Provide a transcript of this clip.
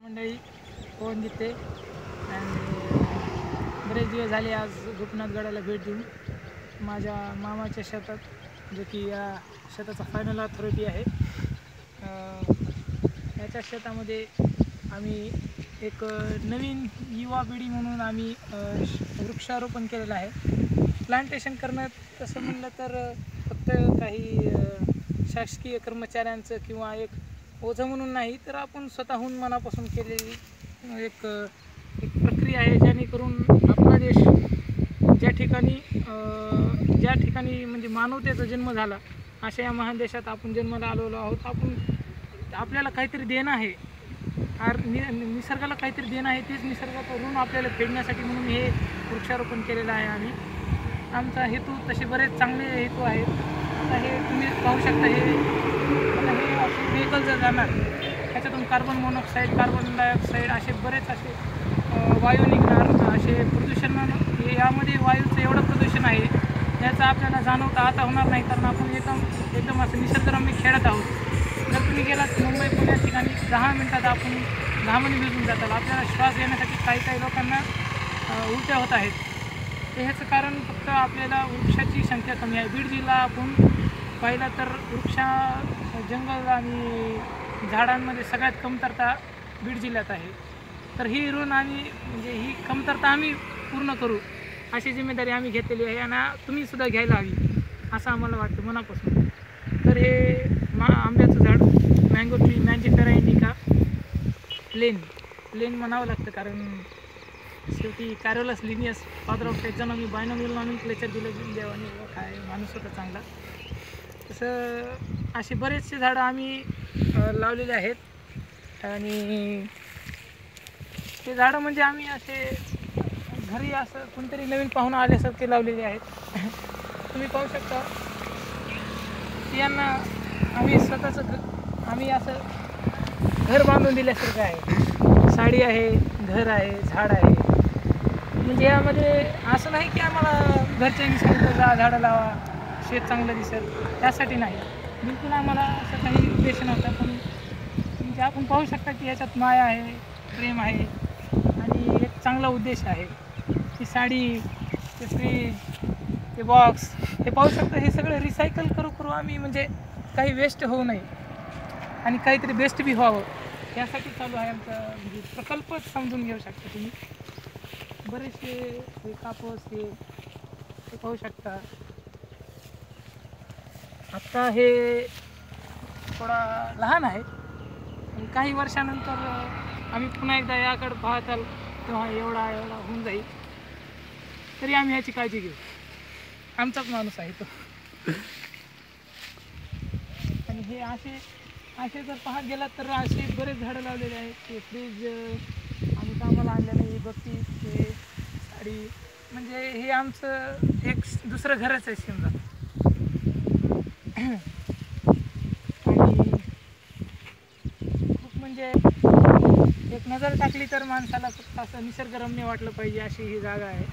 मंडळी पवन गीते आणि बरेच दिवस झाले आज गोपीनाथगडाला भेट देऊन माझ्या मामाच्या शेतात, जो की या शेताचा फायनल अथॉरिटी आहे. याच्या शेतामध्ये आम्ही एक नवीन युवा पिढी म्हणून आम्ही वृक्षारोपण केलेलं आहे. प्लांटेशन करणं तसं म्हणलं तर फक्त काही शासकीय कर्मचाऱ्यांचं किंवा एक ओझं म्हणून नाही, तर आपण स्वतःहून मनापासून केलेली एक प्रक्रिया आहे, जेणेकरून आपला देश ज्या ठिकाणी म्हणजे मानवतेचा जन्म झाला, अशा या महान देशात आपण जन्माला आलेलो आहोत. आपल्याला काहीतरी देणं आहे, निसर्गाला काहीतरी देणं आहे. तेच निसर्गाचं ऋण आपल्याला फेडण्यासाठी म्हणून हे वृक्षारोपण केलेलं आहे. आणि आमचा हेतू तसे बरेच चांगले हेतू आहेत. आता हे तुम्ही पाहू शकता, हे असे व्हेकल जर जाणार, त्याच्यातून कार्बन मोनॉक्साईड, कार्बन डायऑक्साईड असे बरेच असे वायू निघणार. असे प्रदूषण, यामध्ये वायूचं एवढं प्रदूषण आहे, याचा आपल्याला जाणवता आता होणार नाही, कारण आपण एकदम असं निसर्गरम्य खेळत आहोत. जर तुम्ही गेलात मुंबई पुण्या ठिकाणी 10 मिनटात आपण घामाने भिजून जातात. आपल्याला श्वास घेण्यासाठी काही लोकांना उलट्या होत आहेत. तर ह्याचं कारण फक्त आपल्याला वृक्षाची संख्या कमी आहे. बीड जिल्हा आपण पाहिला तर जंगल आणि झाडांमध्ये सगळ्यात कमतरता बीड जिल्ह्यात आहे. तर ही ऋण म्हणजे ही कमतरता आम्ही पूर्ण करू, अशी जिम्मेदारी आम्ही घेतलेली आहे आणि तुम्ही सुद्धा घ्यायला हवी, असं आम्हाला वाटतं मनापासून. तर हे आंब्याचं झाड, मँगो ट्री मॅजिफेरा इंडिका लेन म्हणावं लागतं, कारण शेवटी Carolus Linnaeus father of taxonomy binomial nomenclature दिलं देवाने, काय माणूस होता चांगला. तसं असे बरेचसे झाडं आम्ही लावलेले आहेत. आणि ते झाडं म्हणजे आम्ही असे घरी असं कोणतरी नवीन पाहुणा आल्यासारखे लावलेले आहेत. तुम्ही पाहू शकता की यांना आम्ही आम्ही असं घर बांधून दिल्यासारखं आहे. साडी आहे, घर आहे, झाड आहे. म्हणजे यामध्ये असं नाही की आम्हाला घरच्यांनी सांगितलं झाडं लावा, शेत चांगलं दिसेल, त्यासाठी नाही. बिलकुल आम्हाला असं काही उद्देश नव्हता. पण म्हणजे आपण पाहू शकता की याच्यात माया आहे, प्रेम आहे आणि एक चांगला उद्देश आहे. ती साडी, ते फ्रीज, ते बॉक्स, हे पाहू शकता, हे सगळं रिसायकल करू आम्ही, म्हणजे काही वेस्ट होऊ नये आणि काहीतरी बेस्ट बी व्हावं, यासाठी चालू आहे आमचा म्हणजे प्रकल्पच समजून घेऊ शकता तुम्ही. बरेचसे कापूस हे पाहू शकता. आत्ता हे थोडा लहान आहे, पण काही वर्षानंतर आम्ही पुन्हा एकदा याकडे पाहताल तेव्हा एवढा होऊन जाईल. तरी आम्ही याची काळजी घेऊ, आमचाच माणूस आहे तो. आणि हे असे जर पाहत गेलात तर असे बरेच झाडं लावलेले आहेत. ते फ्रीज आम्ही कामाला आणलेलं, हे बत्तीस, हे साडी, म्हणजे हे आमचं एक दुसरं घरच आहे समजा. आणि खूप म्हणजे एक नजर टाकली तर माणसाला फक्त असं निसर्गरम्य वाटलं पाहिजे, अशी ही जागा आहे.